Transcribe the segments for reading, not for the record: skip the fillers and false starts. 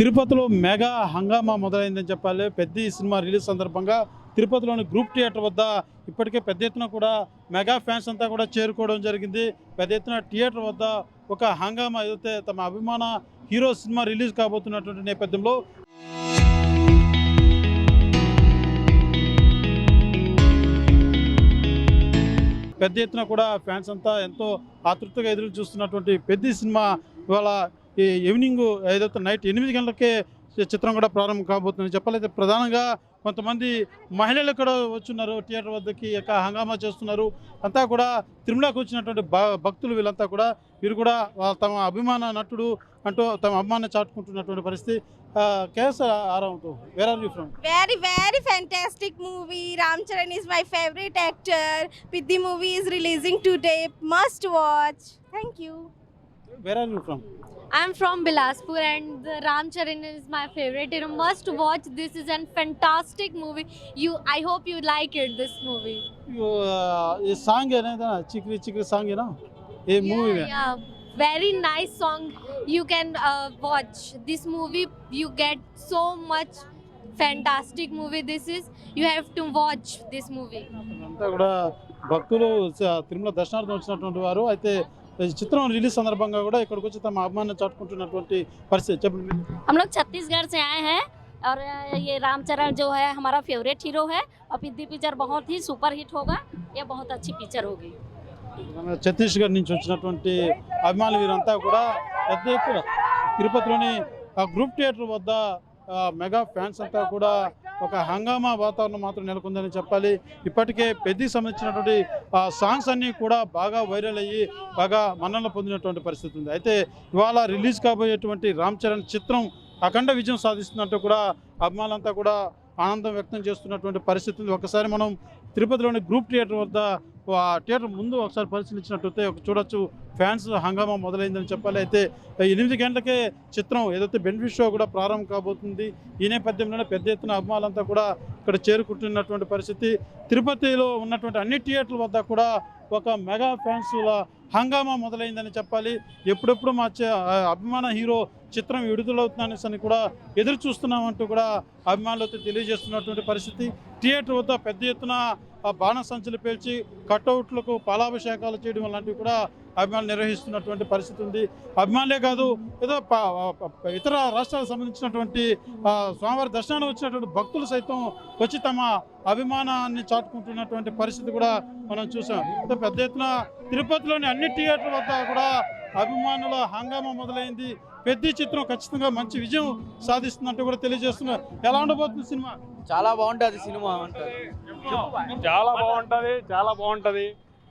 తిరుపతిలో మెగా హంగామా మొదలైందని చెప్పాలి. పెద్ద సినిమా రిలీజ్ సందర్భంగా తిరుపతిలోని గ్రూప్ థియేటర్ వద్ద ఇప్పటికే పెద్ద ఎత్తున కూడా మెగా ఫ్యాన్స్ అంతా కూడా చేరుకోవడం జరిగింది. పెద్ద ఎత్తున థియేటర్ వద్ద ఒక హంగామా ఏదైతే తమ అభిమాన హీరో సినిమా రిలీజ్ కాబోతున్నటువంటి నేపథ్యంలో పెద్ద ఎత్తున కూడా ఫ్యాన్స్ అంతా ఎంతో ఆతృతగా ఎదురు చూస్తున్నటువంటి పెద్ద సినిమా ఇవాళ ఈ ఈవినింగ్ ఏదైతే నైట్ 8 గంటలకే చిత్రం కూడా ప్రారంభం కాబోతుందని చెప్పాలైతే ప్రధానంగా కొంతమంది మహిళలు కూడా వచ్చున్నారు థియేటర్ వద్దకి హంగామా చేస్తున్నారు. అంతా కూడా తిరుమలకు వచ్చినటువంటి భక్తులు వీళ్ళంతా కూడా వీరు కూడా తమ అభిమాన నటుడు అంటూ తమ అభిమానాన్ని చాటుకుంటున్నటువంటి పరిస్థితి. కేఎస్ ఆరావుతో where are you from? Very fantastic movie. Ram Charan is my favorite actor. Piddi movie is releasing today. Must watch. Thank you. Where are you from? I'm from Bilaspur and Ram Charan is my favorite. You must watch. This is a fantastic movie. I hope you like it. This movie. ये song है ना चिकरी चिकरी song है ना ये movie में. Yeah. Very nice song. You can watch this movie. You get so much fantastic movie. This is you have to watch this movie. అంతా కూడా భక్తులు తిరుమల దర్శనార్థం వచ్చినటువంటి వారు అయితే చిత్రం రిలీజ్ సందర్భంగా కూడా ఇక్కడికి వచ్చి తమ అభిమానాన్ని చాటుకుంటున్నటువంటి పరిస్థితి. చెప్పండి. हम लोग छत्तीसगढ़ से आए हैं और ये रामचरण जो है हमारा फेवरेट हीरो है और पिद्दी पिक्चर बहुत ही सुपर हिट होगा. ये बहुत अच्छी पिक्चर होगी. ఛత్తీస్గఢ్ నుంచి వచ్చినటువంటి అభిమానులు వీరంతా కూడా పెద్ద ఎత్తున తిరుపతిలోని గ్రూప్ థియేటర్ వద్ద మెగా ఫ్యాన్స్ అంతా కూడా ఒక హంగామా వాతావరణం మాత్రం నెలకొందని చెప్పాలి. ఇప్పటికే పెద్దకి సంబంధించినటువంటి సాంగ్స్ అన్నీ కూడా బాగా వైరల్ అయ్యి బాగా మన్ననలు పొందినటువంటి పరిస్థితి ఉంది. అయితే ఇవాళ రిలీజ్ కాబోయేటువంటి రామ్ చరణ్ చిత్రం అఖండ విజయం సాధిస్తున్నట్టు కూడా అభిమానులంతా కూడా ఆనందం వ్యక్తం చేస్తున్నటువంటి పరిస్థితి ఉంది. ఒకసారి మనం తిరుపతిలోని గ్రూప్ థియేటర్ వద్ద థియేటర్ ముందు ఒకసారి పరిశీలించినట్టయితే చూడొచ్చు ఫ్యాన్స్ హంగామా మొదలైందని చెప్పాలి. అయితే 8 గంటలకే చిత్రం ఏదైతే బెనిఫిట్ షో కూడా ప్రారంభం కాబోతుంది. ఈ నేపథ్యంలోనే పెద్ద ఎత్తున అభిమానులంతా కూడా ఇక్కడ చేరుకుంటున్నటువంటి పరిస్థితి. తిరుపతిలో ఉన్నటువంటి అన్ని థియేటర్ల వద్ద కూడా ఒక మెగా ఫ్యాన్స్ల హంగామా మొదలైందని చెప్పాలి. ఎప్పుడెప్పుడు మా అభిమాన హీరో చిత్రం విడుదలవుతుందనేసి కూడా ఎదురు చూస్తున్నామంటూ కూడా అభిమానులతో తెలియజేస్తున్నటువంటి పరిస్థితి. థియేటర్ వద్ద పెద్ద ఎత్తున బాణసంచులు పేల్చి కట్అవుట్లకు పాలాభిషేకాలు చేయడం లాంటివి కూడా అభిమానులు నిర్వహిస్తున్నటువంటి పరిస్థితి ఉంది. అభిమానులే కాదు ఏదో ఇతర రాష్ట్రాలకు సంబంధించినటువంటి స్వామివారి దర్శనానికి వచ్చినటువంటి భక్తులు సైతం వచ్చి తమ అభిమానాన్ని చాటుకుంటున్నటువంటి పరిస్థితి కూడా మనం చూసాం. పెద్ద ఎత్తున తిరుపతిలోని అన్ని థియేటర్ల వద్ద కూడా అభిమానుల హంగామా మొదలైంది. పెద్ద చిత్రం ఖచ్చితంగా మంచి విజయం సాధిస్తున్నట్టు కూడా తెలియజేస్తున్నారు. ఎలా ఉండబోతుంది సినిమా? చాలా బాగుంటుంది సినిమా. చాలా బాగుంటది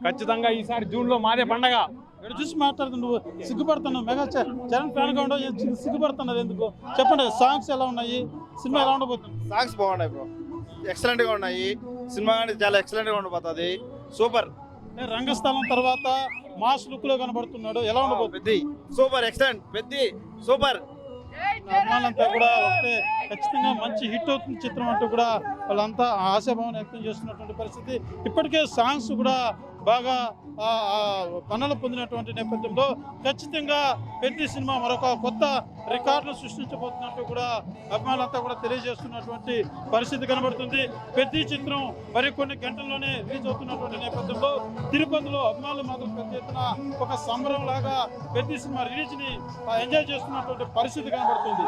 ఖచ్చితంగా. ఈసారి జూన్ లో మాదే పండగ. ఇక్కడ చూసి మాట్లాడుతు నువ్వు సిగ్గుపడుతున్నావు. మెగా చరణ్ ఫ్యాన్ గా ఉండవు సిగ్గుపడుతున్నారు ఎందుకు చెప్పండి. సాంగ్స్ ఎలా ఉన్నాయి? సినిమా ఎలా ఉండబోతుంది? సాంగ్స్ బాగున్నాయి బ్రో, ఎక్సలెంట్ గా ఉన్నాయి. సినిమా చాలా ఎక్సలెంట్ గా ఉండబోతుంది. సూపర్. రంగస్థలం తర్వాత మాస్ లుక్ లో కనబడుతున్నాడు. ఎలా ఉండబోతుంది? Super excellent. పెద్ద సూపర్. అభిమానులంతా కూడా వస్తే ఖచ్చితంగా మంచి హిట్ అవుతుంది చిత్రం అంటూ కూడా వాళ్ళంతా ఆశాభావం వ్యక్తం చేస్తున్నటువంటి పరిస్థితి. ఇప్పటికే సాంగ్స్ కూడా బాగా పనులు పొందినటువంటి నేపథ్యంలో ఖచ్చితంగా పెద్ద సినిమా మరొక కొత్త రికార్డును సృష్టించబోతున్నట్టు కూడా అభిమానులంతా కూడా తెలియజేస్తున్నటువంటి పరిస్థితి కనబడుతుంది. పెద్ద చిత్రం మరికొన్ని గంటల్లోనే రిలీజ్ అవుతున్నటువంటి నేపథ్యంలో తిరుపతిలో అభిమానులు మాత్రం పెద్ద ఎత్తున ఒక సంబరం లాగా పెద్ద సినిమా రిలీజ్ని ఎంజాయ్ చేస్తున్నటువంటి పరిస్థితి కనబడుతుంది.